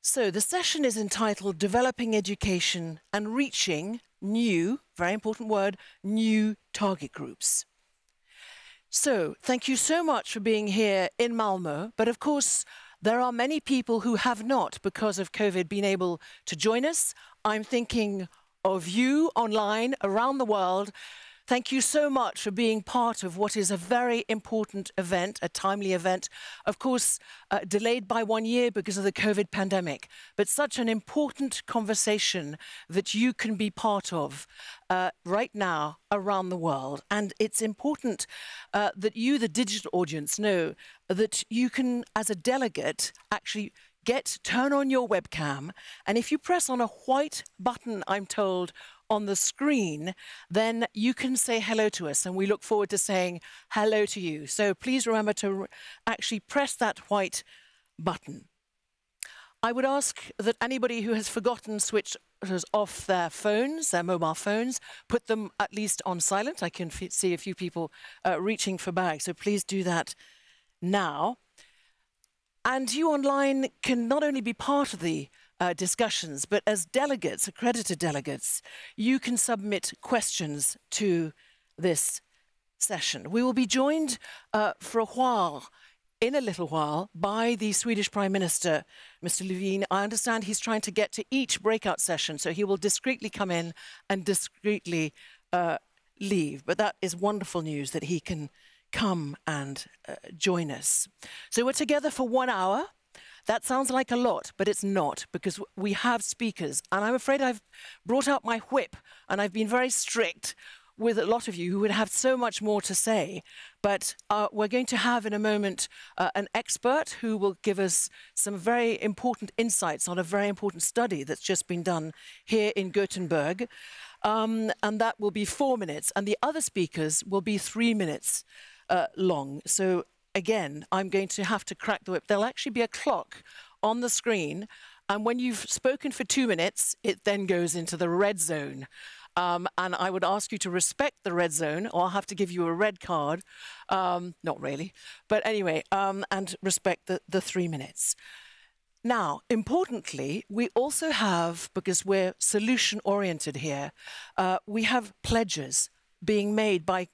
So the session is entitled Developing Education and Reaching New, very important word, new target groups. So thank you so much for being here in Malmö, but of course there are many people who have not, because of COVID, been able to join us. I'm thinking of you online around the world. Thank you so much for being part of what is a very important event, a timely event, of course, delayed by 1 year because of the COVID pandemic, but such an important conversation that you can be part of right now around the world. And it's important that you, the digital audience, know that you can, as a delegate, actually turn on your webcam, and if you press on a white button, I'm told, on the screen, then you can say hello to us, and we look forward to saying hello to you. So please remember to actually press that white button. I would ask that anybody who has forgotten switch off their phones, their mobile phones, put them at least on silent. I can see a few people reaching for bags, so please do that now. And you online can not only be part of the discussions, but as delegates, accredited delegates, you can submit questions to this session. We will be joined for a while, in a little while, by the Swedish Prime Minister, Mr. Löfven. I understand he's trying to get to each breakout session, so he will discreetly come in and discreetly leave. But that is wonderful news that he can come and join us. So we're together for 1 hour. That sounds like a lot, but it's not, because we have speakers. And I'm afraid I've brought out my whip, and I've been very strict with a lot of you who would have so much more to say. But we're going to have in a moment an expert who will give us some very important insights on a very important study that's just been done here in Gothenburg. And that will be 4 minutes, and the other speakers will be 3 minutes long. So again, I'm going to have to crack the whip. There'll actually be a clock on the screen, and when you've spoken for 2 minutes, it then goes into the red zone. And I would ask you to respect the red zone, or I'll have to give you a red card. Not really, but anyway, and respect the 3 minutes. Now, importantly, we also have, because we're solution-oriented here, we have pledges being made by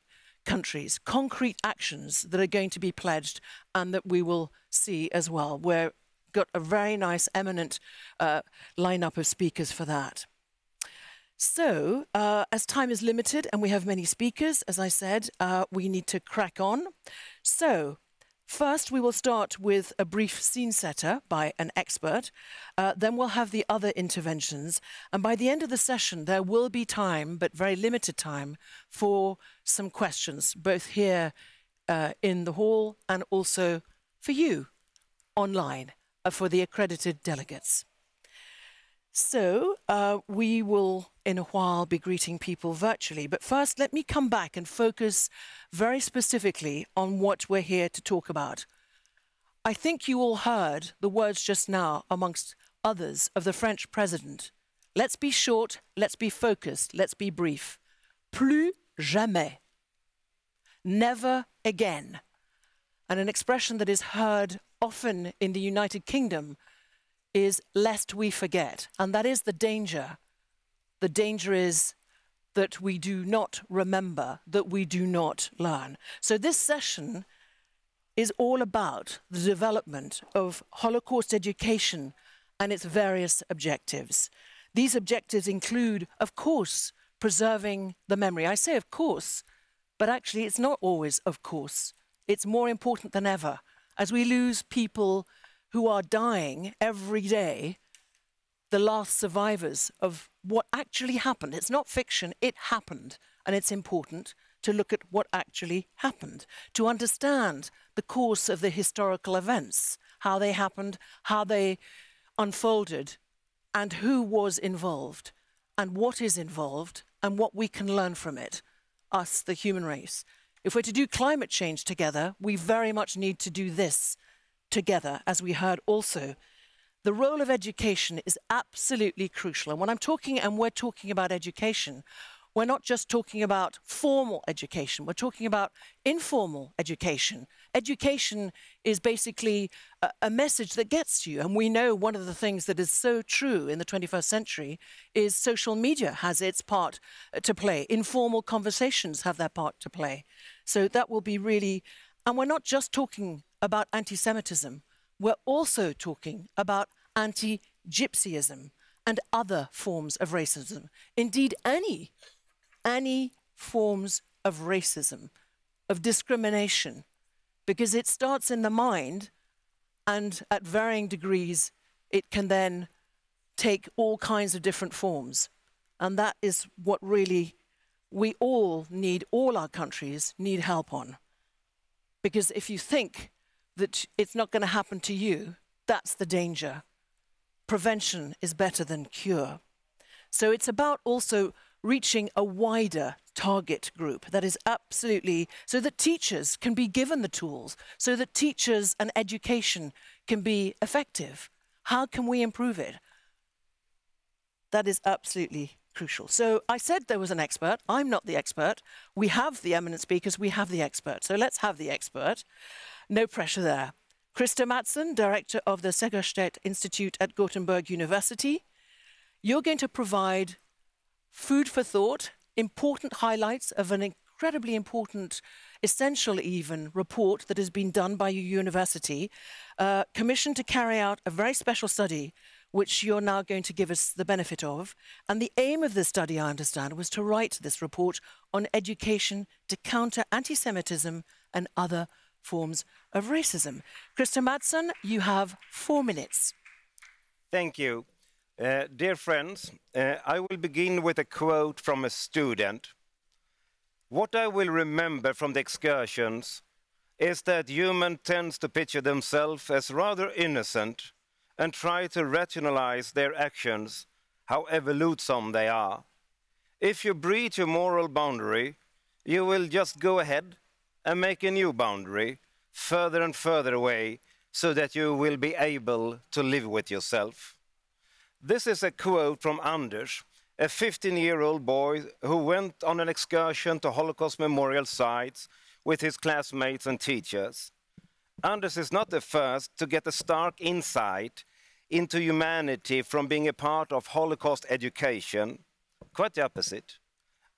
countries, concrete actions that are going to be pledged and that we will see as well. We've got a very nice, eminent lineup of speakers for that. So, as time is limited and we have many speakers, as I said, we need to crack on. So, first, we will start with a brief scene setter by an expert. Then we'll have the other interventions. And by the end of the session, there will be time, but very limited time, for some questions, both here in the hall and also for you online, for the accredited delegates. So we will, in a while, be greeting people virtually. But first, let me come back and focus very specifically on what we're here to talk about. I think you all heard the words just now, amongst others, of the French president. Let's be short, let's be focused, let's be brief. Plus jamais. Never again. And an expression that is heard often in the United Kingdom is lest we forget. And that is the danger. The danger is that we do not remember, that we do not learn. So this session is all about the development of Holocaust education and its various objectives. These objectives include, of course, preserving the memory. I say of course, but actually it's not always of course. It's more important than ever. As we lose people who are dying every day, the last survivors of what actually happened. It's not fiction, it happened. And it's important to look at what actually happened, to understand the course of the historical events, how they happened, how they unfolded, and who was involved, and what is involved, and what we can learn from it, us, the human race. If we're to do climate change together, we very much need to do this together, as we heard also. The role of education is absolutely crucial. And when we're talking about education, we're not just talking about formal education, we're talking about informal education, Education is basically a message that gets to you. And we know one of the things that is so true in the 21st century is social media has its part to play. Informal conversations have their part to play. So that will be really, and we're not just talking about anti-Semitism, we're also talking about anti-gypsyism and other forms of racism. Indeed, any forms of racism, of discrimination, because it starts in the mind and at varying degrees, it can then take all kinds of different forms. And that is what really we all need, all our countries need help on. Because if you think that it's not going to happen to you, that's the danger. Prevention is better than cure. So it's about also reaching a wider target group that is absolutely, so that teachers can be given the tools, so that teachers and education can be effective. How can we improve it? That is absolutely crucial. So I said there was an expert. I'm not the expert. We have the eminent speakers. We have the expert. So let's have the expert. No pressure there. Krista Mattsson, Director of the Segerstedt Institute at Gothenburg University. You're going to provide food for thought, important highlights of an incredibly important, essential even, report that has been done by your university, commissioned to carry out a very special study, which you're now going to give us the benefit of. And the aim of this study, I understand, was to write this report on education to counter anti-Semitism and other forms of racism. Krista Mattsson, you have 4 minutes. Thank you. Dear friends, I will begin with a quote from a student. What I will remember from the excursions is that human tends to picture themselves as rather innocent and try to rationalize their actions, however loathsome they are. If you breach a moral boundary, you will just go ahead and make a new boundary further and further away so that you will be able to live with yourself. This is a quote from Anders, a 15-year-old boy who went on an excursion to Holocaust memorial sites with his classmates and teachers. Anders is not the first to get a stark insight into humanity from being a part of Holocaust education. Quite the opposite.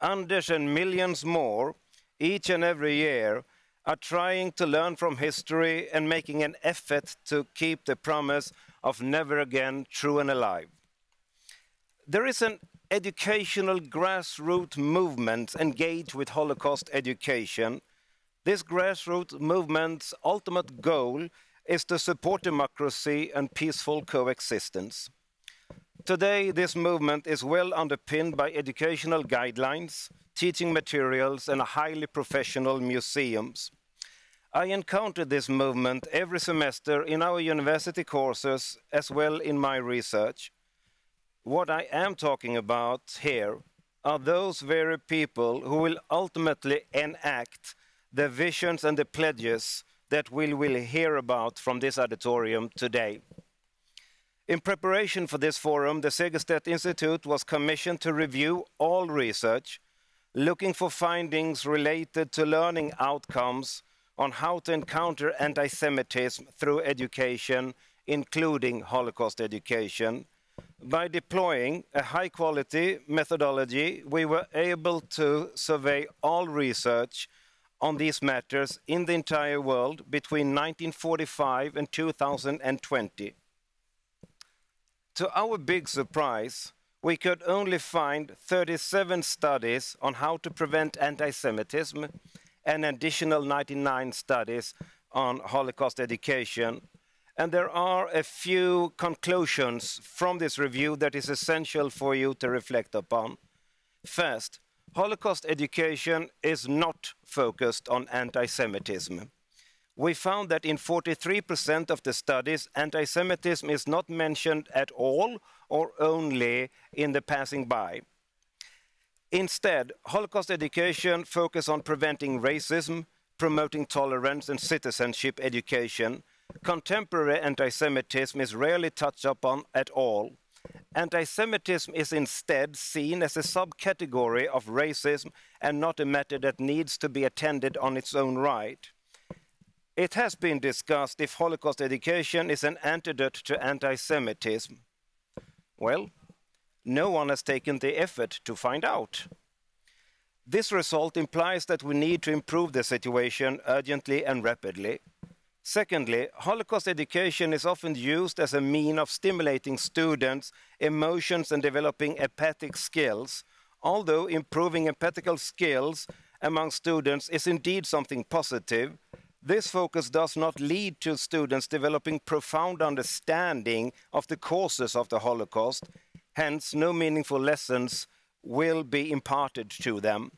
Anders and millions more, each and every year, are trying to learn from history and making an effort to keep the promise of never again true and alive. There is an educational grassroots movement engaged with Holocaust education. This grassroots movement's ultimate goal is to support democracy and peaceful coexistence. Today, this movement is well underpinned by educational guidelines, teaching materials, and highly professional museums. I encounter this movement every semester in our university courses as well in my research. What I am talking about here are those very people who will ultimately enact the visions and the pledges that we will hear about from this auditorium today. In preparation for this forum, the Segerstedt Institute was commissioned to review all research, looking for findings related to learning outcomes on how to encounter anti-Semitism through education, including Holocaust education. By deploying a high-quality methodology, we were able to survey all research on these matters in the entire world between 1945 and 2020. To our big surprise, we could only find 37 studies on how to prevent anti-Semitism and additional 99 studies on Holocaust education. And there are a few conclusions from this review that is essential for you to reflect upon. First, Holocaust education is not focused on anti-Semitism. We found that in 43% of the studies, anti-Semitism is not mentioned at all or only in the passing by. Instead, Holocaust education focuses on preventing racism, promoting tolerance and citizenship education. Contemporary anti-Semitism is rarely touched upon at all. Anti-Semitism is instead seen as a subcategory of racism and not a matter that needs to be attended on its own right. It has been discussed if Holocaust education is an antidote to anti-Semitism. Well, no one has taken the effort to find out. This result implies that we need to improve the situation urgently and rapidly. Secondly, Holocaust education is often used as a means of stimulating students' emotions and developing empathic skills. Although improving empathical skills among students is indeed something positive, this focus does not lead to students developing profound understanding of the causes of the Holocaust. Hence, no meaningful lessons will be imparted to them.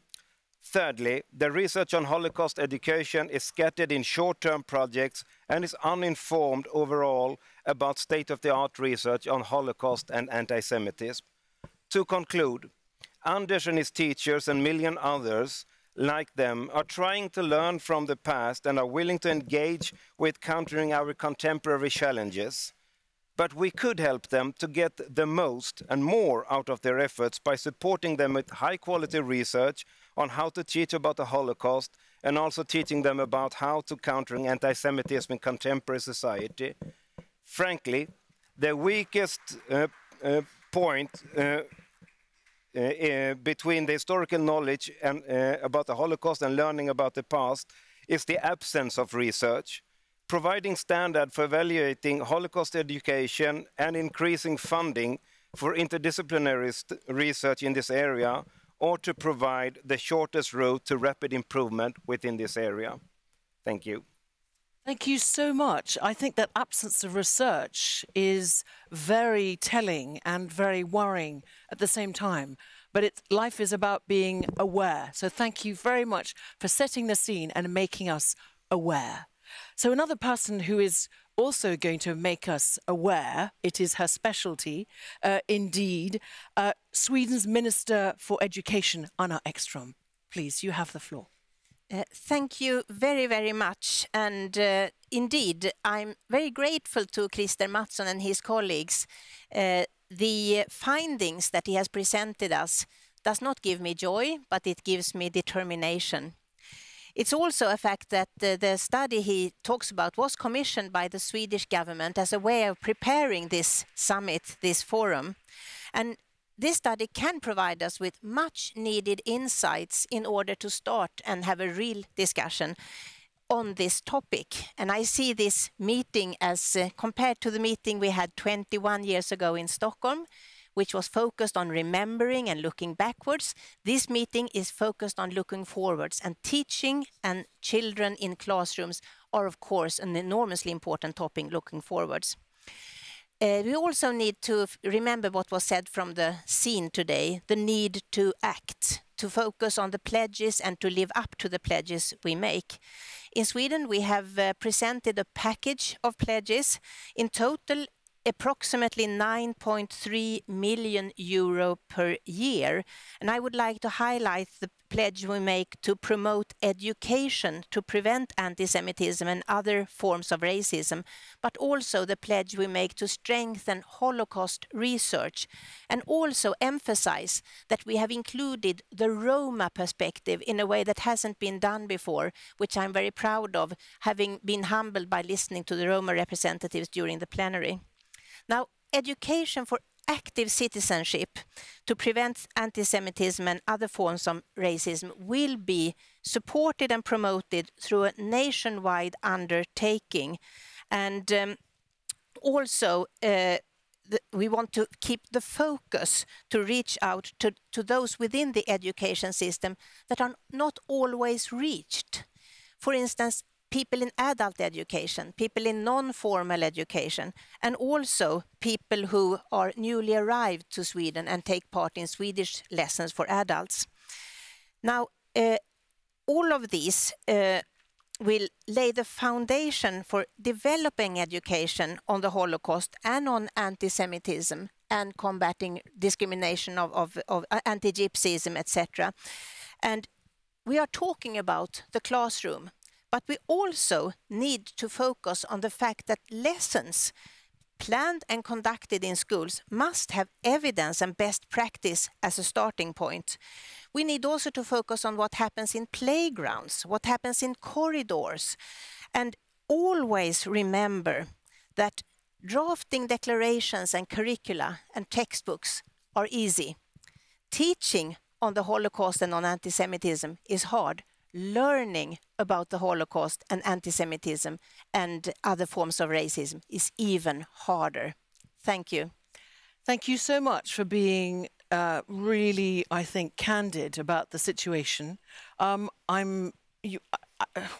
Thirdly, the research on Holocaust education is scattered in short-term projects and is uninformed overall about state-of-the-art research on Holocaust and anti-Semitism. To conclude, Anders and his teachers and million others like them are trying to learn from the past and are willing to engage with countering our contemporary challenges. But we could help them to get the most and more out of their efforts by supporting them with high-quality research on how to teach about the Holocaust and also teaching them about how to counter anti-Semitism in contemporary society. Frankly, the weakest point between the historical knowledge and, about the Holocaust and learning about the past is the absence of research. Providing standard for evaluating Holocaust education and increasing funding for interdisciplinary research in this area or to provide the shortest road to rapid improvement within this area. Thank you. Thank you so much. I think that absence of research is very telling and very worrying at the same time. But life is about being aware. So thank you very much for setting the scene and making us aware. So another person who is also going to make us aware, it is her specialty, indeed, Sweden's Minister for Education, Anna Extrom. Please, you have the floor. Thank you very, very much. And indeed, I'm very grateful to Christer Mattsson and his colleagues. The findings that he has presented us does not give me joy, but it gives me determination. It's also a fact that the study he talks about was commissioned by the Swedish government as a way of preparing this summit, this forum. And this study can provide us with much needed insights in order to start and have a real discussion on this topic. And I see this meeting as compared to the meeting we had 21 years ago in Stockholm, which was focused on remembering and looking backwards. This meeting is focused on looking forwards, and teaching and children in classrooms are, of course, an enormously important topic looking forwards. We also need to remember what was said from the scene today, the need to act, to focus on the pledges and to live up to the pledges we make. In Sweden, we have presented a package of pledges. In total, approximately 9.3 million euro per year. And I would like to highlight the pledge we make to promote education to prevent anti-Semitism and other forms of racism, but also the pledge we make to strengthen Holocaust research, and also emphasize that we have included the Roma perspective in a way that hasn't been done before, which I'm very proud of, having been humbled by listening to the Roma representatives during the plenary. Now, education for active citizenship to prevent anti-Semitism and other forms of racism will be supported and promoted through a nationwide undertaking. And also, we want to keep the focus to reach out to those within the education system that are not always reached. For instance, people in adult education, people in non-formal education, and also people who are newly arrived to Sweden and take part in Swedish lessons for adults. Now, all of these will lay the foundation for developing education on the Holocaust and on anti-Semitism and combating discrimination of antigypsyism, etc. And we are talking about the classroom. But we also need to focus on the fact that lessons planned and conducted in schools must have evidence and best practice as a starting point. We need also to focus on what happens in playgrounds, what happens in corridors. And always remember that drafting declarations and curricula and textbooks are easy. Teaching on the Holocaust and on anti-Semitism is hard. Learning about the Holocaust and anti-Semitism and other forms of racism is even harder. Thank you. Thank you so much for being really, I think, candid about the situation.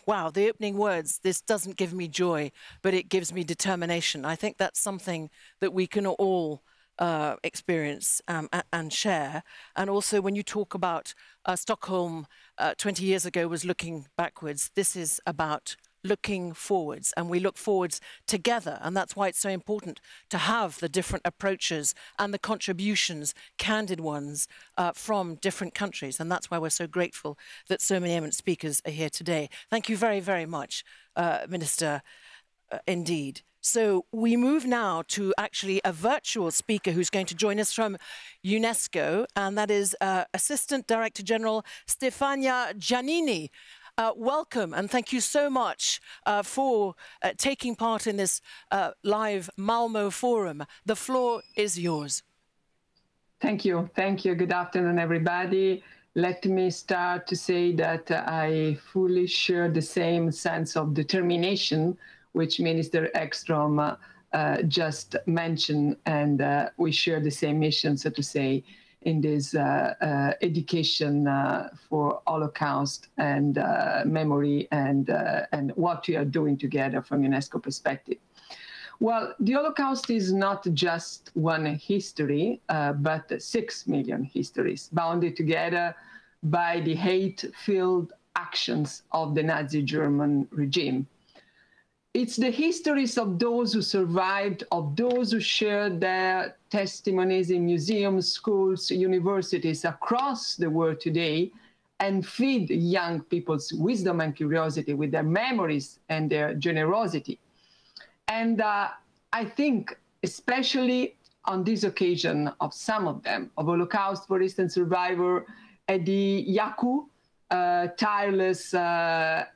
Wow, the opening words, this doesn't give me joy, but it gives me determination. I think that's something that we can all experience and share. And also when you talk about Stockholm 20 years ago was looking backwards, this is about looking forwards, and we look forwards together, and that's why it's so important to have the different approaches and the contributions, candid ones, from different countries, and that's why we're so grateful that so many eminent speakers are here today. Thank you very, very much, Minister, indeed. So we move now to actually a virtual speaker who's going to join us from UNESCO, and that is Assistant Director General Stefania Giannini. Welcome, and thank you so much for taking part in this live Malmo forum. The floor is yours. Thank you. Thank you. Good afternoon, everybody. Let me start to say that I fully share the same sense of determination which Minister Extrom just mentioned, and we share the same mission, so to say, in this education for Holocaust and memory and what we are doing together from UNESCO perspective. Well, the Holocaust is not just one history, but 6 million histories bounded together by the hate-filled actions of the Nazi German regime. It's the histories of those who survived, of those who shared their testimonies in museums, schools, universities across the world today, and feed young people's wisdom and curiosity with their memories and their generosity. And I think, especially on this occasion of some of them, of Holocaust, for instance, survivor Edi Yaku, tireless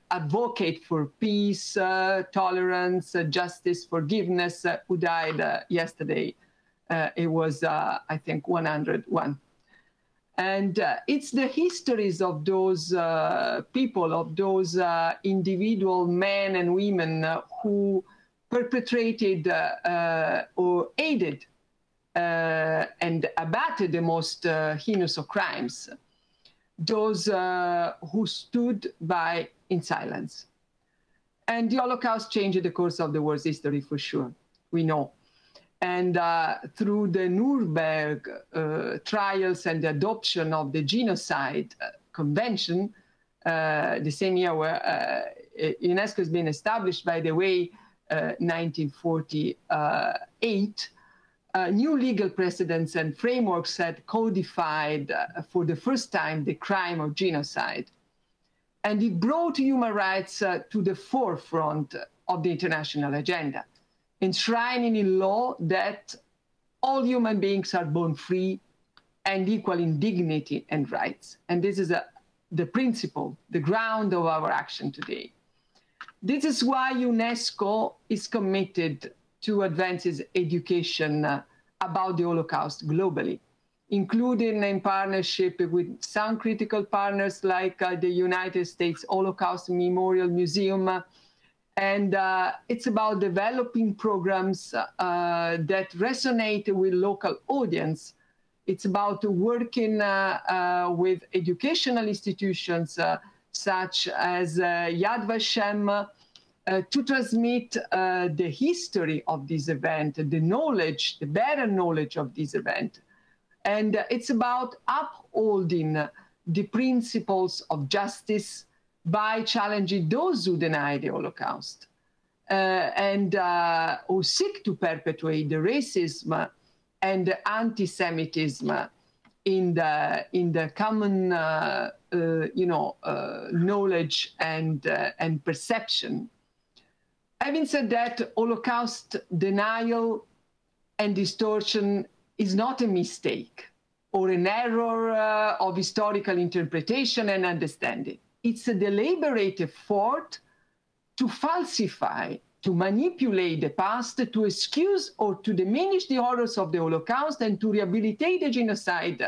advocate for peace, tolerance, justice, forgiveness, who died yesterday. It was, I think, 101. And it's the histories of those people, of those individual men and women who perpetrated or aided and abetted the most heinous of crimes. Those who stood by in silence. And the Holocaust changed the course of the world's history, for sure, we know. And through the Nuremberg trials and the adoption of the Genocide Convention, the same year where UNESCO has been established, by the way, 1948, new legal precedents and frameworks had codified for the first time the crime of genocide. And it brought human rights to the forefront of the international agenda, enshrining in law that all human beings are born free and equal in dignity and rights. And this is the principle, the ground of our action today. This is why UNESCO is committed to advances education about the Holocaust globally, including in partnership with some critical partners like the United States Holocaust Memorial Museum. And it's about developing programs that resonate with local audience. It's about working with educational institutions such as Yad Vashem, to transmit the history of this event, the knowledge, the better knowledge of this event. And it's about upholding the principles of justice by challenging those who deny the Holocaust and who seek to perpetuate the racism and the anti-Semitism in the common knowledge and perception. Having said that, Holocaust denial and distortion is not a mistake or an error of historical interpretation and understanding. It's a deliberate effort to falsify, to manipulate the past, to excuse or to diminish the horrors of the Holocaust, and to rehabilitate the genocide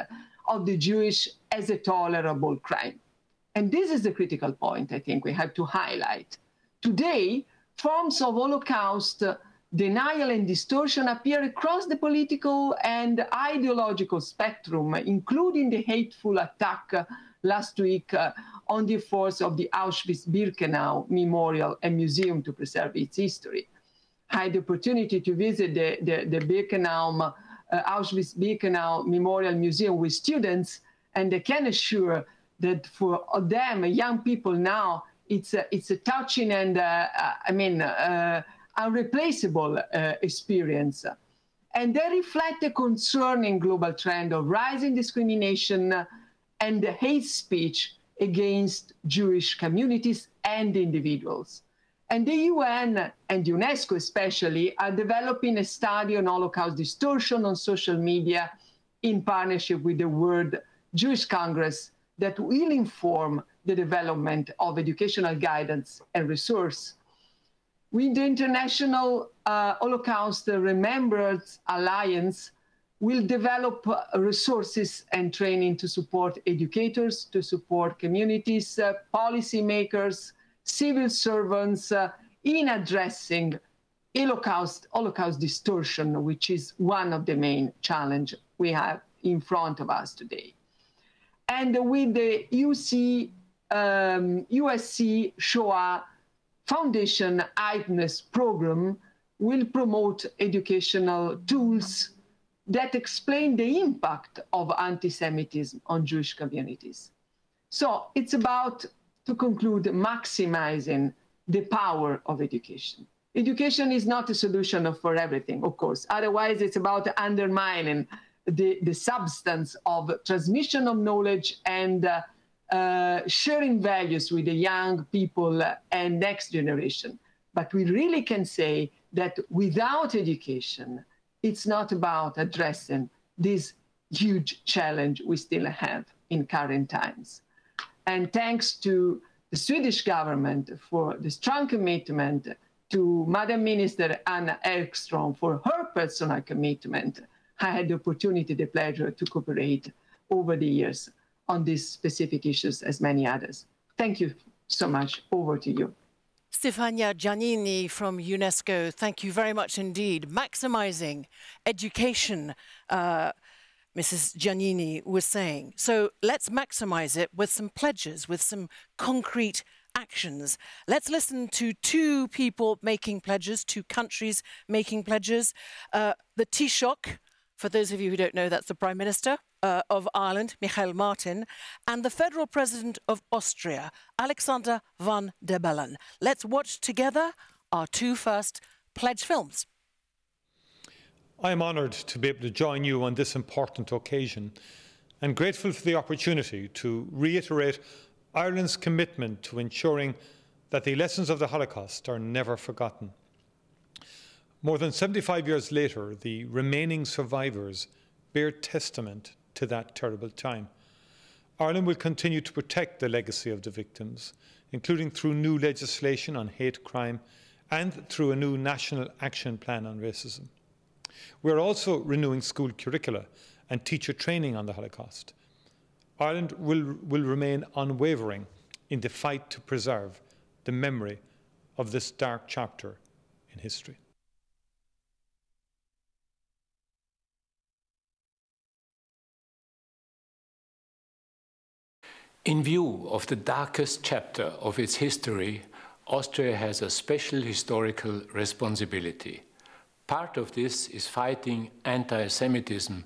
of the Jewish as a tolerable crime. And this is the critical point I think we have to highlight. Today, forms of Holocaust denial and distortion appear across the political and ideological spectrum, including the hateful attack last week on the efforts of the Auschwitz-Birkenau Memorial and Museum to preserve its history. I had the opportunity to visit the Birkenau, Auschwitz-Birkenau Memorial Museum with students, and I can assure that for them, young people now, it's a touching and, unreplaceable experience. And they reflect a concerning global trend of rising discrimination and hate speech against Jewish communities and individuals. And the UN and UNESCO especially are developing a study on Holocaust distortion on social media in partnership with the World Jewish Congress that will inform the development of educational guidance and resource. With the International Holocaust Remembrance Alliance, will develop resources and training to support educators, to support communities, policymakers, civil servants in addressing Holocaust distortion, which is one of the main challenges we have in front of us today. And with the USC Shoah Foundation Eyewitness Program will promote educational tools that explain the impact of anti-Semitism on Jewish communities. So it's about, to conclude, maximizing the power of education. Education is not a solution for everything, of course. Otherwise, it's about undermining the substance of transmission of knowledge and sharing values with the young people and next generation. But we really can say that without education, it's not about addressing this huge challenge we still have in current times. And thanks to the Swedish government for the strong commitment, to Madam Minister Anna Extrom for her personal commitment, I had the opportunity, the pleasure to cooperate over the years on these specific issues as many others. Thank you so much. Over to you. Stefania Giannini from UNESCO, thank you very much indeed. Maximizing education, Mrs. Giannini was saying. So let's maximize it with some pledges, with some concrete actions. Let's listen to two people making pledges, two countries making pledges. The Taoiseach, for those of you who don't know, that's the Prime Minister of Ireland, Michael Martin, and the Federal President of Austria, Alexander van der Bellen. Let's watch together our two first pledge films. I am honoured to be able to join you on this important occasion and grateful for the opportunity to reiterate Ireland's commitment to ensuring that the lessons of the Holocaust are never forgotten. More than 75 years later, the remaining survivors bear testament to that terrible time. Ireland will continue to protect the legacy of the victims, including through new legislation on hate crime and through a new national action plan on racism. We are also renewing school curricula and teacher training on the Holocaust. Ireland will remain unwavering in the fight to preserve the memory of this dark chapter in history. In view of the darkest chapter of its history, Austria has a special historical responsibility. Part of this is fighting anti-Semitism,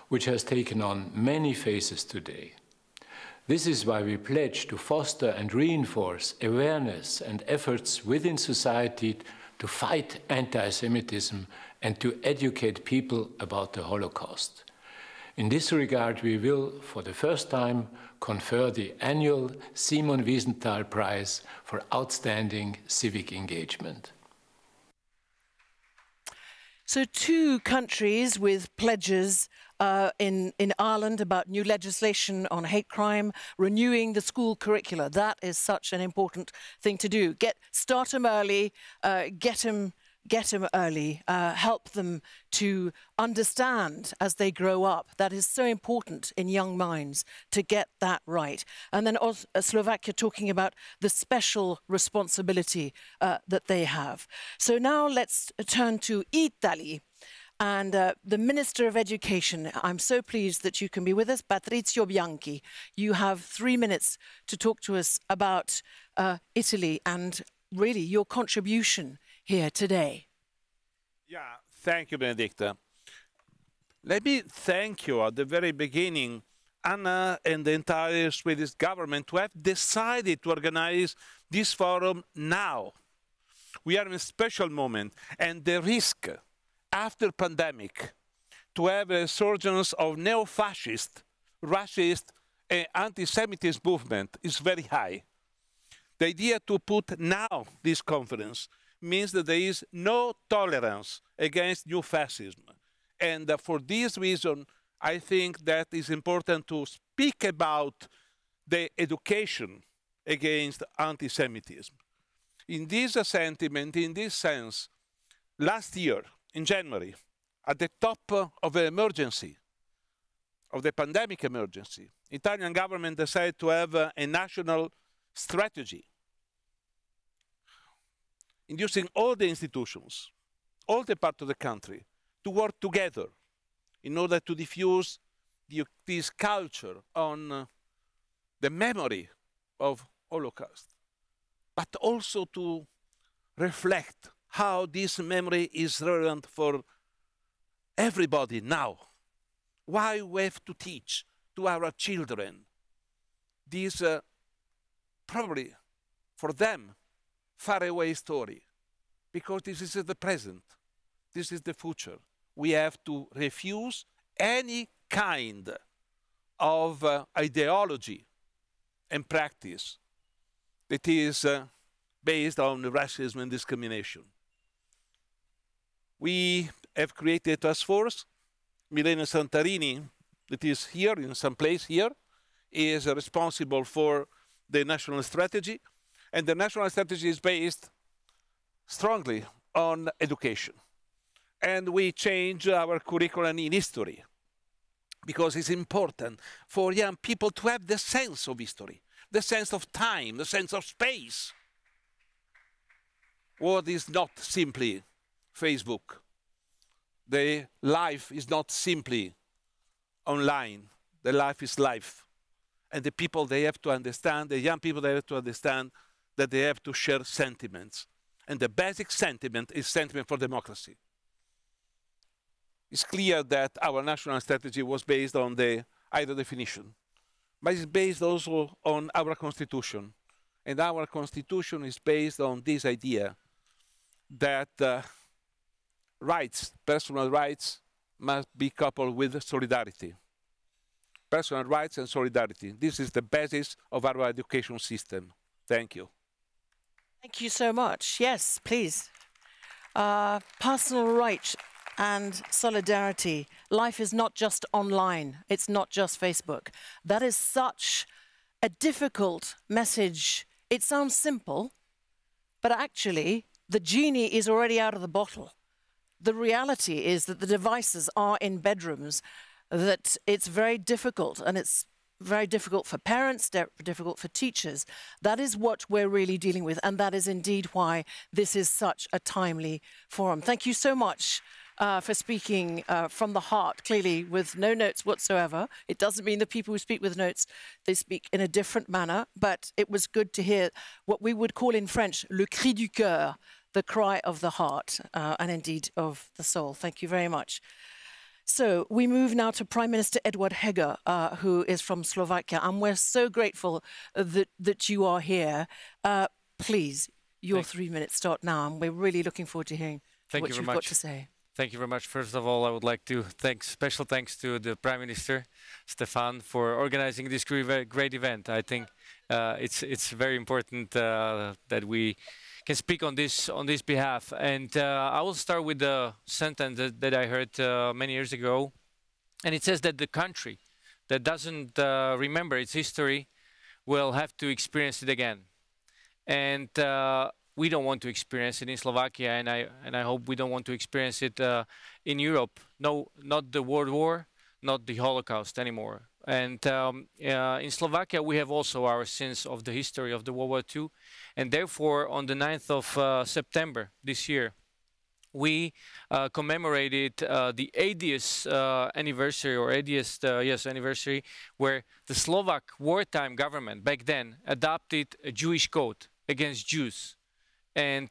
which has taken on many faces today. This is why we pledge to foster and reinforce awareness and efforts within society to fight anti-Semitism and to educate people about the Holocaust. In this regard, we will, for the first time, confer the annual Simon Wiesenthal Prize for Outstanding Civic Engagement. So 2 countries with pledges in Ireland about new legislation on hate crime, renewing the school curricula. That is such an important thing to do. Start them early, get them early, help them to understand as they grow up. That is so important in young minds to get that right. And then Slovakia talking about the special responsibility that they have. So now let's turn to Italy. And the Minister of Education, I'm so pleased that you can be with us, Patrizio Bianchi. You have 3 minutes to talk to us about Italy and really your contribution here today. Yeah, thank you, Benedicta. Let me thank you at the very beginning, Anna and the entire Swedish government, to have decided to organize this forum now. We are in a special moment, and the risk after pandemic to have a resurgence of neo-fascist, racist, and anti-Semitism movement is very high. The idea to put now this conference means that there is no tolerance against new fascism. And for this reason, I think that it's important to speak about the education against anti-Semitism. In this sentiment, in this sense, last year, in January, at the top of the emergency, of the pandemic emergency, Italian government decided to have a national strategy, inducing all the institutions, all the parts of the country, to work together in order to diffuse this culture on the memory of Holocaust, but also to reflect how this memory is relevant for everybody now. Why we have to teach to our children this probably for them faraway story, because this is the present, this is the future. We have to refuse any kind of ideology and practice that is based on racism and discrimination. We have created a task force. Milena Santarini, that is here in some place here, is responsible for the national strategy. And the national strategy is based strongly on education. And we change our curriculum in history because it's important for young people to have the sense of history, the sense of time, the sense of space. What is not simply Facebook. The life is not simply online. The life is life. And the people, they have to understand, the young people, they have to understand that they have to share sentiments. And the basic sentiment is sentiment for democracy. It's clear that our national strategy was based on the IDO definition, but it's based also on our constitution. And our constitution is based on this idea that rights, personal rights, must be coupled with solidarity. Personal rights and solidarity. This is the basis of our education system. Thank you. Thank you so much. Yes, please. Personal right and solidarity. Life is not just online. It's not just Facebook. That is such a difficult message. It sounds simple, but actually, the genie is already out of the bottle. The reality is that the devices are in bedrooms, that it's very difficult, and it's very difficult for parents, difficult for teachers. That is what we're really dealing with, and that is indeed why this is such a timely forum. Thank you so much for speaking from the heart, clearly with no notes whatsoever. It doesn't mean the people who speak with notes, they speak in a different manner, but it was good to hear what we would call in French, le cri du cœur, the cry of the heart, and indeed of the soul. Thank you very much. So we move now to Prime Minister Eduard Hegar, who is from Slovakia, and we're so grateful that you are here. Please, your 3 minutes start now, and we're really looking forward to hearing what you've got to say. Thank you very much. First of all, I would like to special thanks to the Prime Minister, Stefan, for organizing this great event. I think it's very important that we speak on this behalf. And I will start with the sentence that I heard many years ago, and it says that the country that doesn't remember its history will have to experience it again. And we don't want to experience it in Slovakia, and I hope we don't want to experience it in Europe. No, not the World War, not the Holocaust anymore. And in Slovakia, we have also our sins of the history of the World War II. And therefore, on the 9th of September this year, we commemorated the 80th anniversary, or 80th anniversary, where the Slovak wartime government back then adopted a Jewish code against Jews. And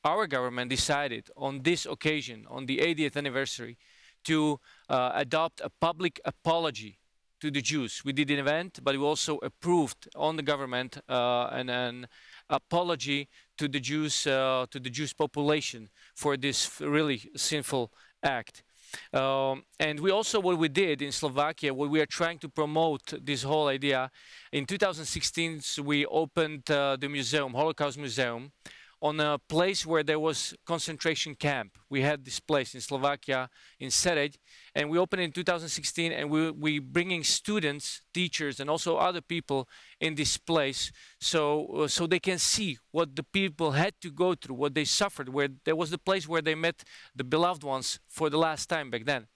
our government decided on this occasion, on the 80th anniversary, to adopt a public apology to the Jews. We did an event, but we also approved on the government an apology to the Jews, to the Jewish population for this really sinful act. And we also, what we did in Slovakia, what we are trying to promote this whole idea. In 2016, we opened the museum, Holocaust Museum, on a place where there was concentration camp. We had this place in Slovakia, in Sereď, and we opened it in 2016, and we bringing students, teachers, and also other people in this place, so they can see what the people had to go through, what they suffered, where there was the place where they met the beloved ones for the last time back then.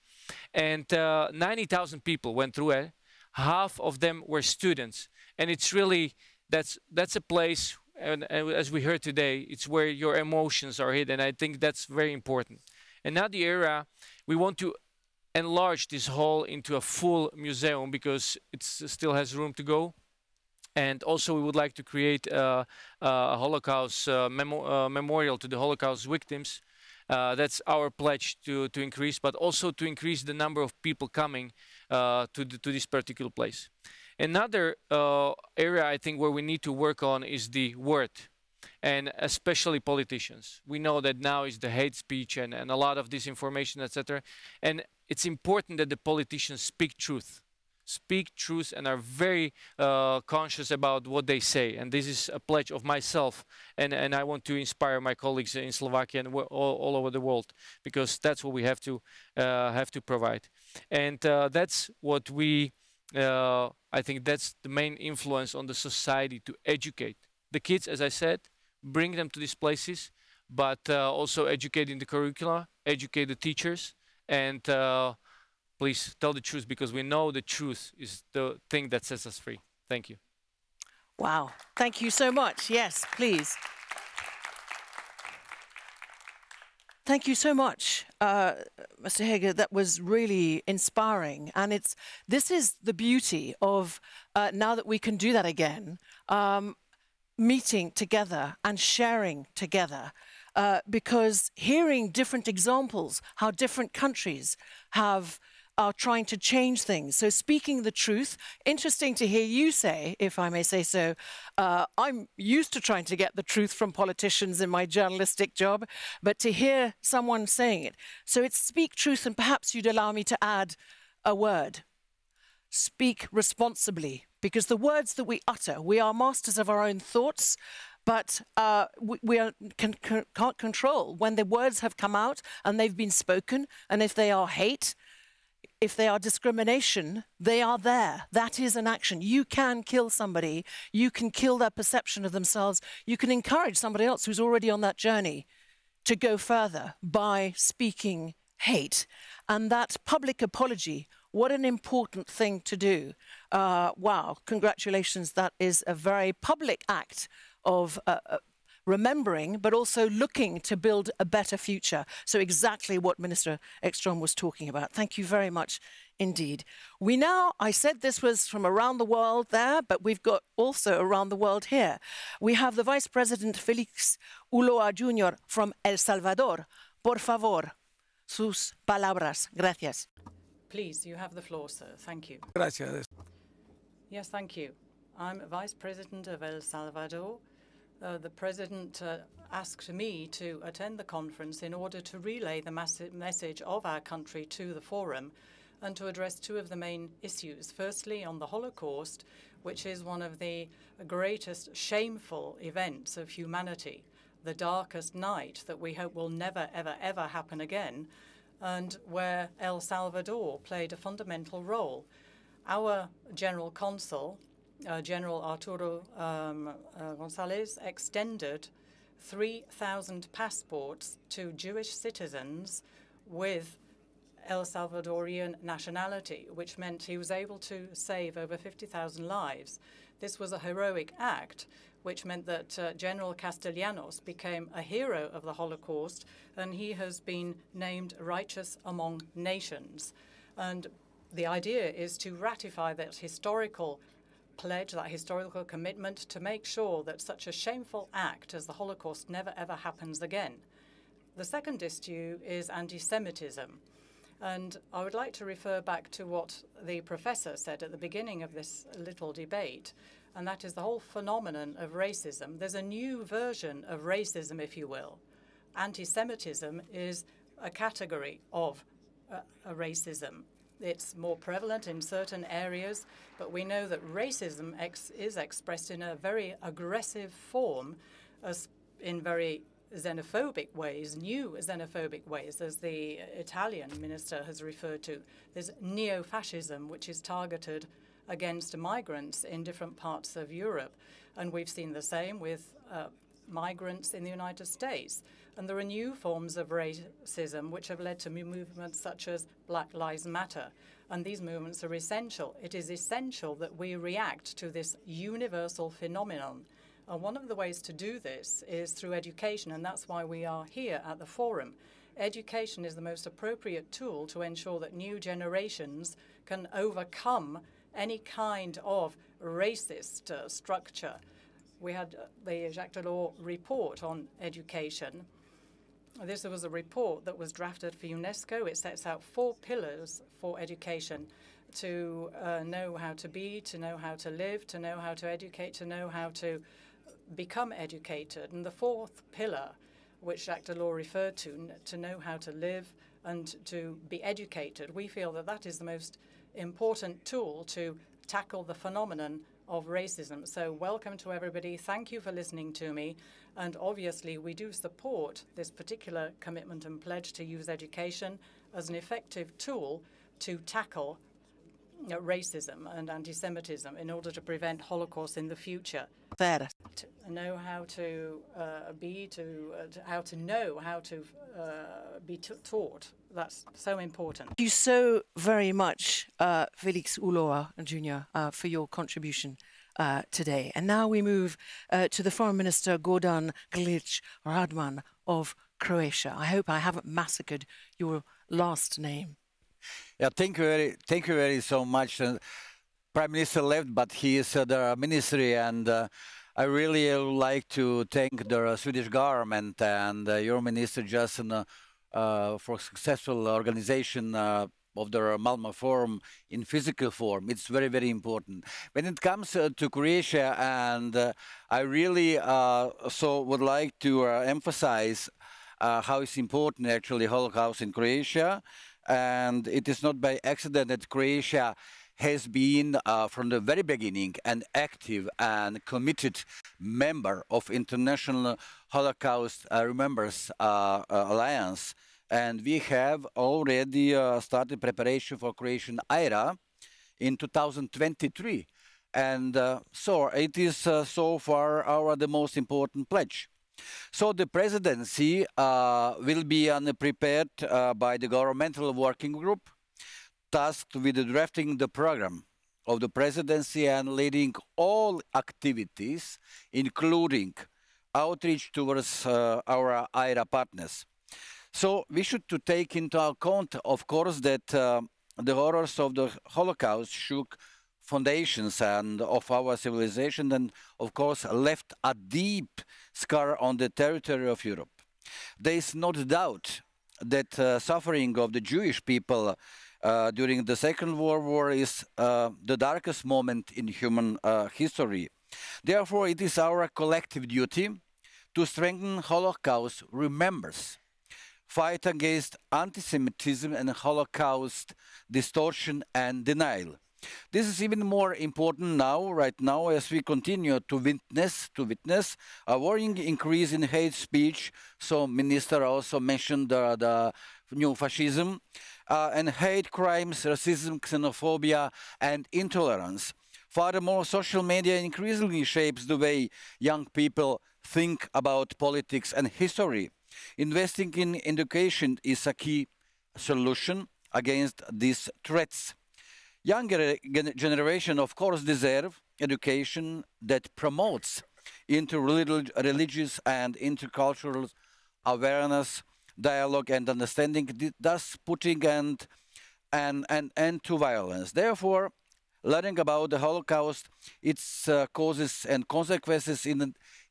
And 90,000 people went through it. Half of them were students, and it's really, that's a place. And as we heard today, it's where your emotions are hid, and I think that's very important. And now the era, we want to enlarge this hall into a full museum because it still has room to go. And also we would like to create a Holocaust memorial to the Holocaust victims. That's our pledge to increase, but also to increase the number of people coming to this particular place. Another area, I think, where we need to work on is the word, and especially politicians. We know that now is the hate speech and a lot of disinformation, etc. And it's important that the politicians speak truth, and are very conscious about what they say. And this is a pledge of myself, and I want to inspire my colleagues in Slovakia and all over the world, because that's what we have to provide. And that's what we. I think that's the main influence on the society, to educate the kids, as I said, bring them to these places, but also educate in the curricula, educate the teachers, and please tell the truth, because we know the truth is the thing that sets us free. Thank you. Wow. Thank you so much. Yes, please. Thank you so much, Mr. Hegar. That was really inspiring. And this is the beauty of, now that we can do that again, meeting together and sharing together. Because hearing different examples, how different countries are trying to change things. So speaking the truth, interesting to hear you say, if I may say so, I'm used to trying to get the truth from politicians in my journalistic job, but to hear someone saying it. So it's speak truth, and perhaps you'd allow me to add a word. Speak responsibly, because the words that we utter, we are masters of our own thoughts, but we can't control when the words have come out and they've been spoken, and if they are hate, if they are discrimination, they are there. That is an action. You can kill somebody. You can kill their perception of themselves. You can encourage somebody else who's already on that journey to go further by speaking hate. And that public apology, what an important thing to do. Wow, congratulations. That is a very public act of remembering, but also looking to build a better future. So exactly what Minister Extrom was talking about. Thank you very much indeed. We now, I said this was from around the world there, but we've got also around the world here. We have the Vice President Felix Ulloa Jr. from El Salvador. Por favor, sus palabras. Gracias. Please, you have the floor, sir. Thank you. Gracias. Yes, thank you. I'm Vice President of El Salvador. The President asked me to attend the conference in order to relay the message of our country to the forum and to address two of the main issues. Firstly, on the Holocaust, which is one of the greatest shameful events of humanity. the darkest night that we hope will never, ever, ever happen again, and where El Salvador played a fundamental role. Our General Consul, General Arturo Gonzalez, extended 3,000 passports to Jewish citizens with El Salvadorian nationality, which meant he was able to save over 50,000 lives. This was a heroic act, which meant that General Castellanos became a hero of the Holocaust, and he has been named righteous among nations. And the idea is to ratify that historical pledge, that historical commitment, to make sure that such a shameful act as the Holocaust never ever happens again. The second issue is anti-Semitism. And I would like to refer back to what the professor said at the beginning of this little debate, and that is the whole phenomenon of racism. There's a new version of racism, if you will. Anti-Semitism is a category of racism. It's more prevalent in certain areas, but we know that racism is expressed in a very aggressive form, in very xenophobic ways, new xenophobic ways, as the Italian minister has referred to. There's neo-fascism, which is targeted against migrants in different parts of Europe. And we've seen the same with migrants in the United States. And there are new forms of racism which have led to movements such as Black Lives Matter. And these movements are essential. It is essential that we react to this universal phenomenon. And one of the ways to do this is through education, and that's why we are here at the forum. Education is the most appropriate tool to ensure that new generations can overcome any kind of racist structure. We had the Jacques Delors report on education. This was a report that was drafted for UNESCO. It sets out 4 pillars for education: to know how to be, to know how to live, to know how to educate, to know how to become educated. And the 4th pillar, which Jacques Delors referred to know how to live and to be educated, we feel that that is the most important tool to tackle the phenomenon of racism. So welcome to everybody. Thank you for listening to me. And obviously, we do support this particular commitment and pledge to use education as an effective tool to tackle racism and anti-Semitism in order to prevent Holocaust in the future. Fair. To know how to be taught. That's so important. Thank you so very much, Felix Ulloa Jr., for your contribution today. And now we move to the Foreign Minister Gordan Grlić Radman of Croatia. I hope I haven't massacred your last name. Yeah, thank you very so much. Prime Minister left, but he is the ministry, and I really would like to thank the Swedish government and your minister Justin for successful organization of the Malmö Forum in physical form. It's very, very important. When it comes to Croatia, and I really would like to emphasize how it's important actually Holocaust in Croatia. And it is not by accident that Croatia has been from the very beginning an active and committed member of International Holocaust Remembrance Alliance. And we have already started preparation for Croatian IRA in 2023. And so it is so far the most important pledge. So the presidency will be prepared by the governmental working group, tasked with drafting the program of the presidency and leading all activities, including outreach towards our IRA partners. So we should take into account, of course, that the horrors of the Holocaust shook foundations and of our civilization, and of course left a deep scar on the territory of Europe. There is no doubt that suffering of the Jewish people during the Second World War is the darkest moment in human history. Therefore, it is our collective duty to strengthen Holocaust remembrance, fight against anti-Semitism and Holocaust distortion and denial, This is even more important now, right now, as we continue to witness a worrying increase in hate speech. So, Minister also mentioned the new fascism and hate crimes, racism, xenophobia, and intolerance. Furthermore, social media increasingly shapes the way young people think about politics and history. Investing in education is a key solution against these threats. Younger generation, of course, deserve education that promotes interreligious and intercultural awareness, dialogue, and understanding, thus putting an end to violence. Therefore, learning about the Holocaust, its causes and consequences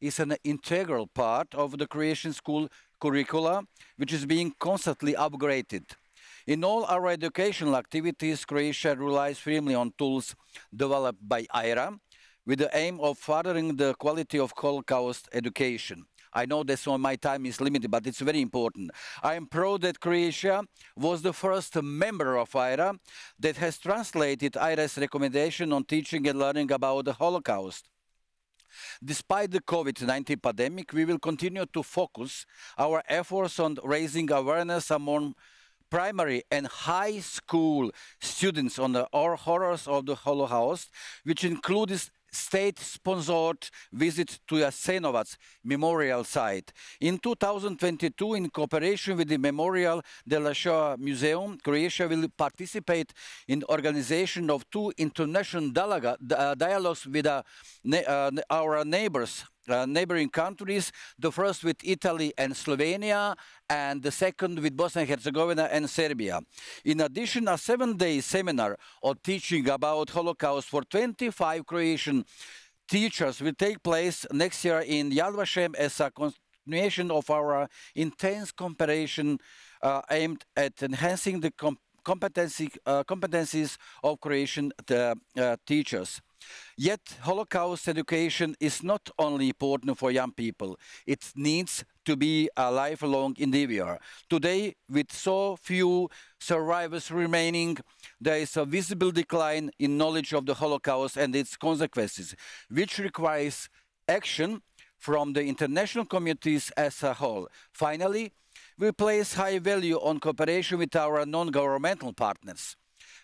is an integral part of the Croatian school curricula, which is being constantly upgraded. In all our educational activities, Croatia relies firmly on tools developed by IRA with the aim of furthering the quality of Holocaust education. I know that my time is limited, but it's very important. I am proud that Croatia was the first member of IRA that has translated IRA's recommendation on teaching and learning about the Holocaust. Despite the COVID-19 pandemic, we will continue to focus our efforts on raising awareness among primary and high school students on the horrors of the Holocaust, which includes state-sponsored visit to Jasenovac's memorial site. In 2022, in cooperation with the Memorial de la Shoah Museum, Croatia will participate in the organization of 2 international dialogues with our neighboring countries, the first with Italy and Slovenia, and the second with Bosnia and Herzegovina and Serbia. In addition, a 7-day seminar on teaching about Holocaust for 25 Croatian teachers will take place next year in Yad Vashem as a continuation of our intense cooperation aimed at enhancing the competencies of Croatian teachers. Yet, Holocaust education is not only important for young people, it needs to be a lifelong endeavor. Today, with so few survivors remaining, there is a visible decline in knowledge of the Holocaust and its consequences, which requires action from the international communities as a whole. Finally, we place high value on cooperation with our non-governmental partners,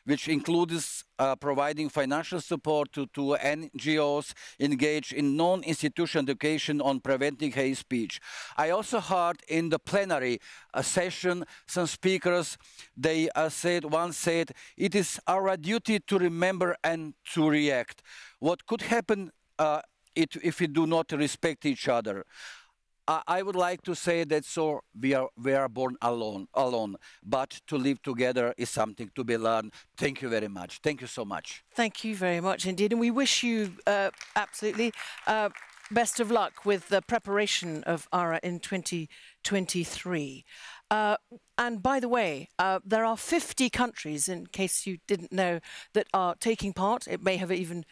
which includes providing financial support to NGOs engaged in non-institutional education on preventing hate speech. I also heard in the plenary session some speakers, they once said, it is our duty to remember and to react. What could happen if we do not respect each other? I would like to say that so we are born alone, but to live together is something to be learned. Thank you very much. Thank you so much. Thank you very much indeed, and we wish you absolutely best of luck with the preparation of ARA in 2023. And by the way, there are 50 countries, in case you didn't know, that are taking part. It may have even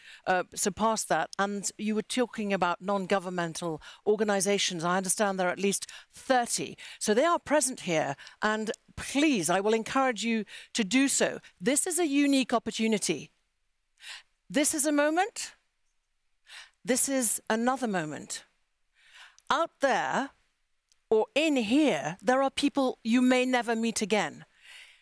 surpassed that. And you were talking about non-governmental organizations. I understand there are at least 30. So they are present here. And please, I will encourage you to do so. This is a unique opportunity. This is a moment. This is another moment. Out there, or in here, there are people you may never meet again.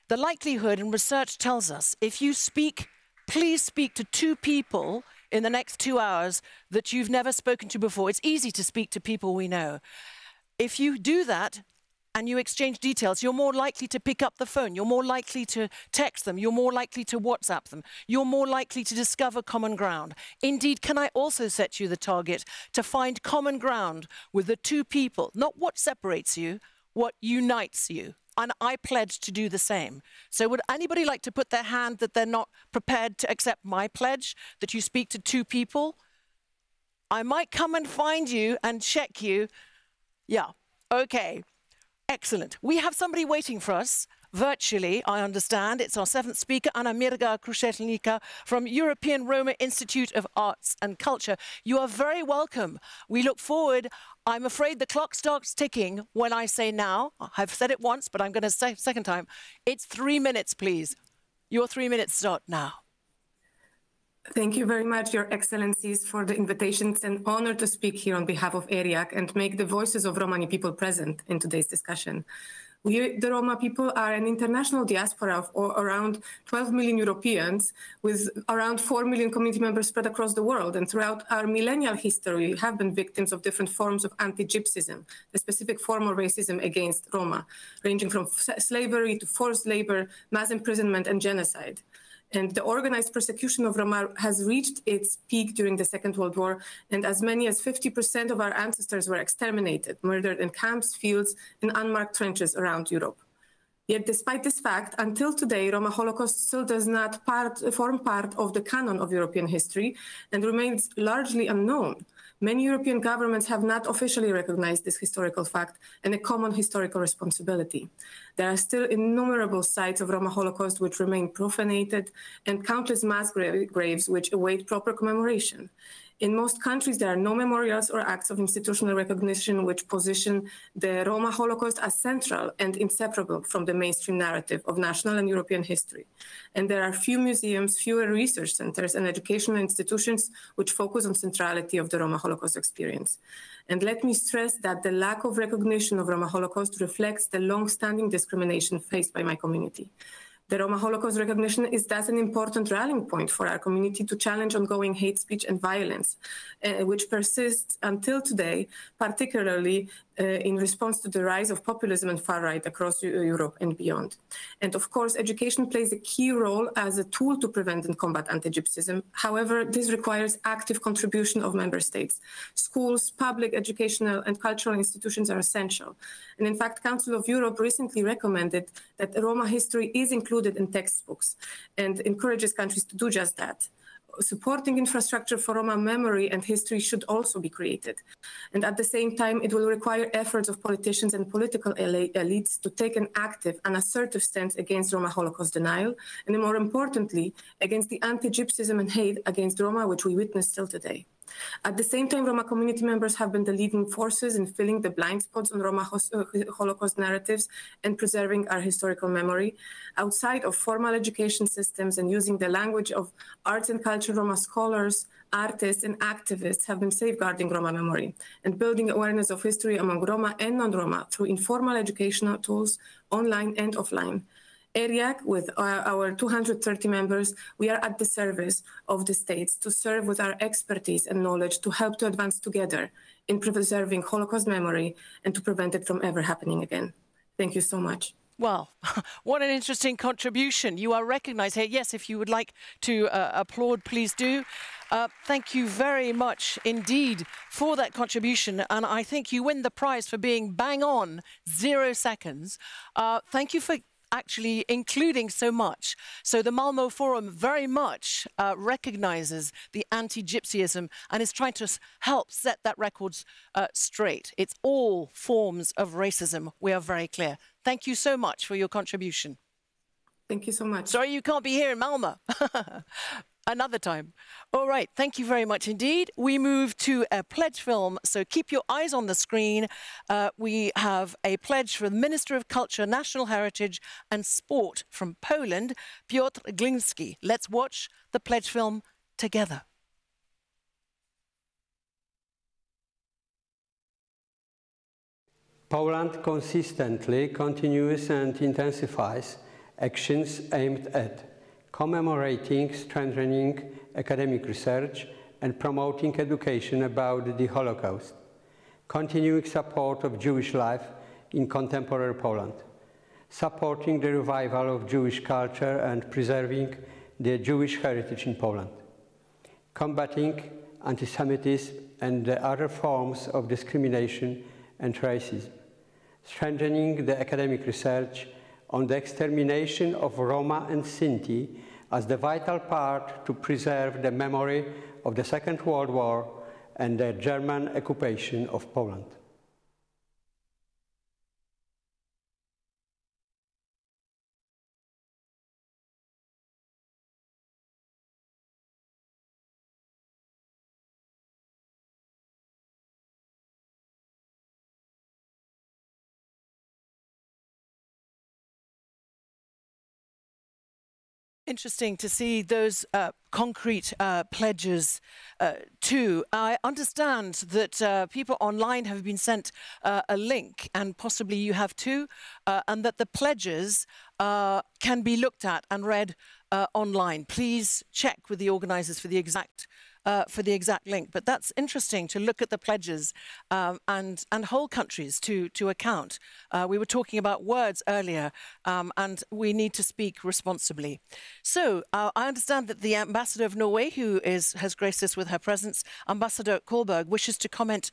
The likelihood, and research tells us, if you speak, please speak to 2 people in the next 2 hours that you've never spoken to before. It's easy to speak to people we know. If you do that and you exchange details, you're more likely to pick up the phone. You're more likely to text them. You're more likely to WhatsApp them. You're more likely to discover common ground. Indeed, can I also set you the target to find common ground with the 2 people, not what separates you, what unites you. And I pledge to do the same. So would anybody like to put their hand that they're not prepared to accept my pledge, that you speak to 2 people? I might come and find you and check you. Yeah, okay. Excellent. We have somebody waiting for us virtually, I understand. It's our 7th speaker, Anna Mirga Krushetelnika from European Roma Institute of Arts and Culture. You are very welcome. We look forward. I'm afraid the clock starts ticking when I say now. I've said it once, but I'm going to say it a second time. It's 3 minutes, please. Your 3 minutes start now. Thank you very much, Your Excellencies, for the invitation. It's an honor to speak here on behalf of ERIAC and make the voices of Romani people present in today's discussion. We, the Roma people, are an international diaspora of around 12 million Europeans with around 4 million community members spread across the world. And throughout our millennial history, we have been victims of different forms of anti-gypsyism, a specific form of racism against Roma, ranging from slavery to forced labor, mass imprisonment, and genocide. And the organized persecution of Roma has reached its peak during the Second World War, and as many as 50% of our ancestors were exterminated, murdered in camps, fields, and unmarked trenches around Europe. Yet despite this fact, until today, Roma Holocaust still does not form part of the canon of European history and remains largely unknown. Many European governments have not officially recognized this historical fact and a common historical responsibility. There are still innumerable sites of Roma Holocaust which remain profanated and countless mass graves which await proper commemoration. In most countries, there are no memorials or acts of institutional recognition which position the Roma Holocaust as central and inseparable from the mainstream narrative of national and European history. And there are few museums, fewer research centers, and educational institutions which focus on centrality of the Roma Holocaust experience. And let me stress that the lack of recognition of Roma Holocaust reflects the long-standing discrimination faced by my community. The Roma Holocaust recognition is thus an important rallying point for our community to challenge ongoing hate speech and violence, which persists until today, particularly in response to the rise of populism and far-right across Europe and beyond. And of course, education plays a key role as a tool to prevent and combat anti-Gypsyism. However, this requires active contribution of member states. Schools, public educational and cultural institutions are essential. And in fact, Council of Europe recently recommended that Roma history is included in textbooks and encourages countries to do just that. Supporting infrastructure for Roma memory and history should also be created. And at the same time, it will require efforts of politicians and political elites to take an active and assertive stance against Roma Holocaust denial, and more importantly, against the anti-Gypsyism and hate against Roma, which we witness still today. At the same time, Roma community members have been the leading forces in filling the blind spots on Roma Holocaust narratives and preserving our historical memory. Outside of formal education systems and using the language of arts and culture, Roma scholars, artists, and activists have been safeguarding Roma memory and building awareness of history among Roma and non-Roma through informal educational tools, online and offline. ERIAC, with our 230 members, we are at the service of the states to serve with our expertise and knowledge to help to advance together in preserving Holocaust memory and to prevent it from ever happening again. Thank you so much. Well, what an interesting contribution. You are recognized here. Yes, if you would like to applaud, please do. Thank you very much indeed for that contribution. And I think you win the prize for being bang on 0 seconds. Thank you for actually including so much. So the Malmo Forum very much recognizes the anti-Gypsyism and is trying to help set that record straight. It's all forms of racism. We are very clear. Thank you so much for your contribution. Thank you so much. Sorry you can't be here in Malmo. Another time. All right, thank you very much indeed. We move to a pledge film, so keep your eyes on the screen. We have a pledge for the Minister of Culture, National Heritage and Sport from Poland, Piotr Gliński. Let's watch the pledge film together. Poland consistently continues and intensifies actions aimed at commemorating, strengthening academic research, and promoting education about the Holocaust, continuing support of Jewish life in contemporary Poland, supporting the revival of Jewish culture and preserving the Jewish heritage in Poland, combating antisemitism and the other forms of discrimination and racism, strengthening the academic research on the extermination of Roma and Sinti as the vital part to preserve the memory of the Second World War and the German occupation of Poland. interesting to see those concrete pledges too. I understand that people online have been sent a link, and possibly you have too, and that the pledges can be looked at and read online. Please check with the organisers for the exact link. But that's interesting to look at the pledges and whole countries to account. We were talking about words earlier, and we need to speak responsibly. So I understand that the Ambassador of Norway, who has graced us with her presence, Ambassador Kolberg, wishes to comment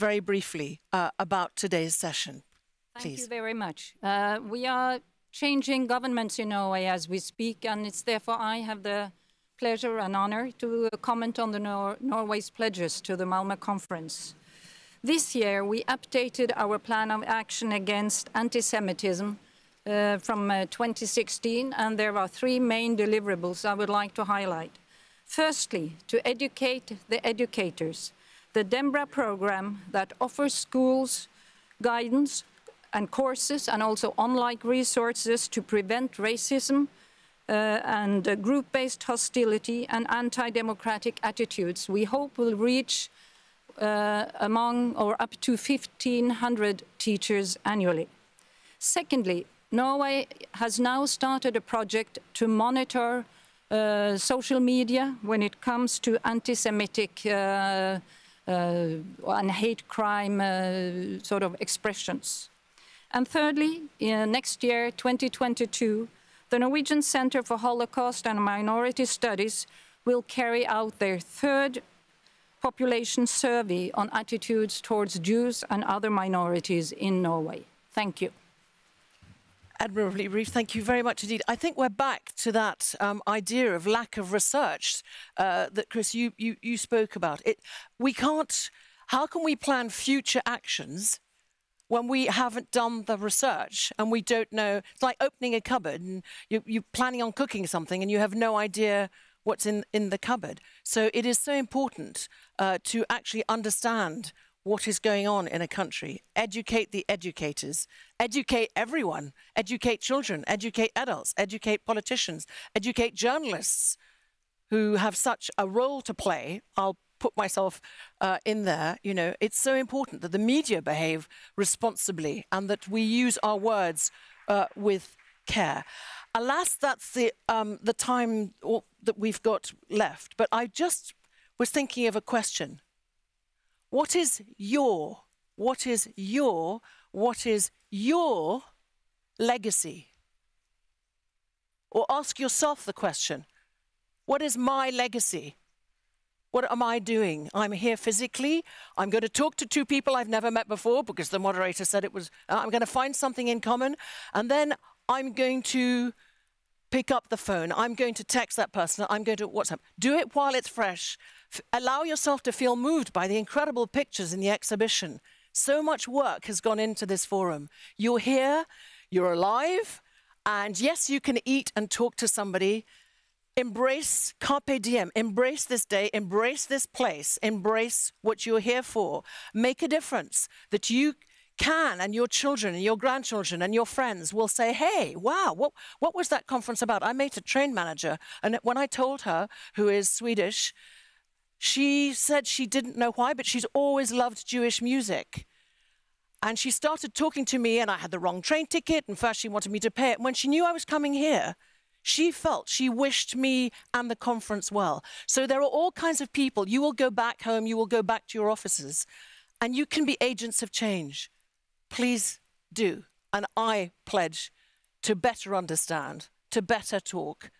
very briefly about today's session. Please. Thank you very much. We are changing governments in Norway as we speak, and it's therefore I have the pleasure and honor to comment on the Norway's pledges to the Malmö conference. This year, we updated our plan of action against anti-Semitism from 2016, and there are 3 main deliverables I would like to highlight. Firstly, to educate the educators. The DEMBRA program that offers schools guidance and courses and also online resources to prevent racism and group-based hostility and anti-democratic attitudes, we hope will reach among or up to 1,500 teachers annually. Secondly, Norway has now started a project to monitor social media when it comes to anti-Semitic and hate crime sort of expressions. And thirdly, next year, 2022, the Norwegian Center for Holocaust and Minority Studies will carry out their 3rd population survey on attitudes towards Jews and other minorities in Norway. Thank you. Admirably brief. Thank you very much indeed. I think we're back to that idea of lack of research that, Chris, you spoke about. We can't. How can we plan future actions when we haven't done the research and we don't know? It's like opening a cupboard and you're planning on cooking something and you have no idea what's in the cupboard. So it is so important to actually understand what is going on in a country. Educate the educators, educate everyone, educate children, educate adults, educate politicians, educate journalists who have such a role to play. I'll put myself in there. You know, it's so important that the media behave responsibly and that we use our words with care. Alas, that's the time that we've got left. But I just was thinking of a question. What is your legacy? Or ask yourself the question, what is my legacy? What am I doing? I'm here physically. I'm going to talk to 2 people I've never met before because the moderator said it was, I'm going to find something in common. And then I'm going to pick up the phone. I'm going to text that person. I'm going to WhatsApp. Do it while it's fresh. Allow yourself to feel moved by the incredible pictures in the exhibition. So much work has gone into this forum. You're here, you're alive, and yes, you can eat and talk to somebody. Embrace carpe diem, embrace this day, embrace this place, embrace what you're here for. Make a difference that you can, and your children and your grandchildren and your friends will say, hey, wow, what was that conference about? I met a train manager, and when I told her, who is Swedish, she said she didn't know why, but she's always loved Jewish music. And she started talking to me, and I had the wrong train ticket, and first she wanted me to pay it. And when she knew I was coming here, she wished me and the conference well. So there are all kinds of people. You will go back home, you will go back to your offices, and you can be agents of change. Please do. And I pledge to better understand, to better talk.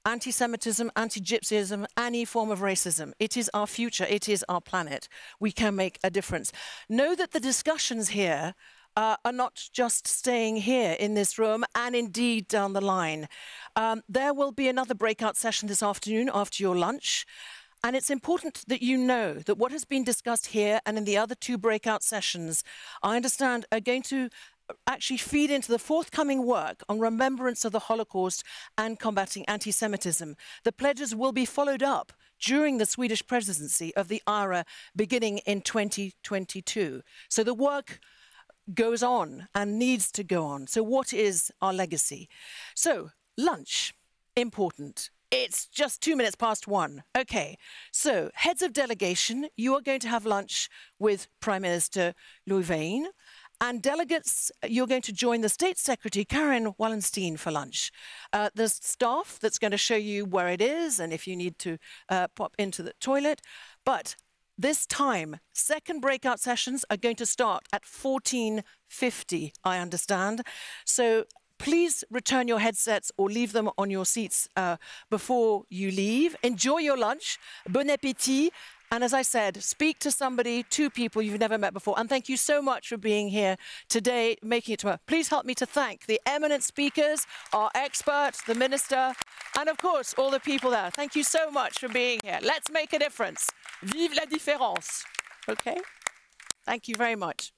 Anti-Semitism, anti-gypsyism, any form of racism. It is our future. It is our planet. We can make a difference. Know that the discussions here are not just staying here in this room and indeed down the line. There will be another breakout session this afternoon after your lunch. And it's important that you know that what has been discussed here and in the other 2 breakout sessions, I understand, are going to actually feed into the forthcoming work on remembrance of the Holocaust and combating anti-Semitism. The pledges will be followed up during the Swedish presidency of the IRA beginning in 2022. So the work goes on and needs to go on. So what is our legacy? So lunch. important. It's just 2 minutes past 1. Okay, so heads of delegation, you are going to have lunch with Prime Minister Louvain, and delegates, you're going to join the State Secretary, Karen Wallenstein, for lunch. There's staff that's going to show you where it is and if you need to pop into the toilet. But this time, second breakout sessions are going to start at 14:50, I understand. So please return your headsets or leave them on your seats before you leave. Enjoy your lunch. Bon appétit. And as I said, speak to somebody, 2 people you've never met before. And thank you so much for being here today, making it tomorrow. Please help me to thank the eminent speakers, our experts, the minister, and of course, all the people there. Thank you so much for being here. Let's make a difference. Vive la différence. Okay? Thank you very much.